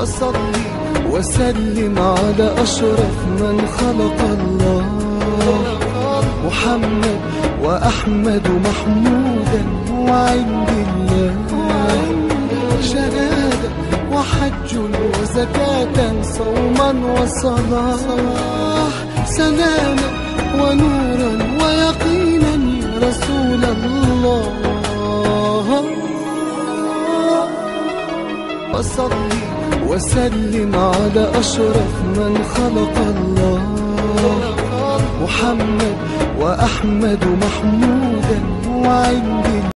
أصلي وسلم على أشرف من خلق الله، محمد وأحمد محمودا وعند الله، شهادة وحج وزكاة صوما وصلاة، سلاما ونورا ويقينا يا رسول الله. أصلي وسلم على أشرف من خلق الله، محمد وأحمد محمودا وعند الله.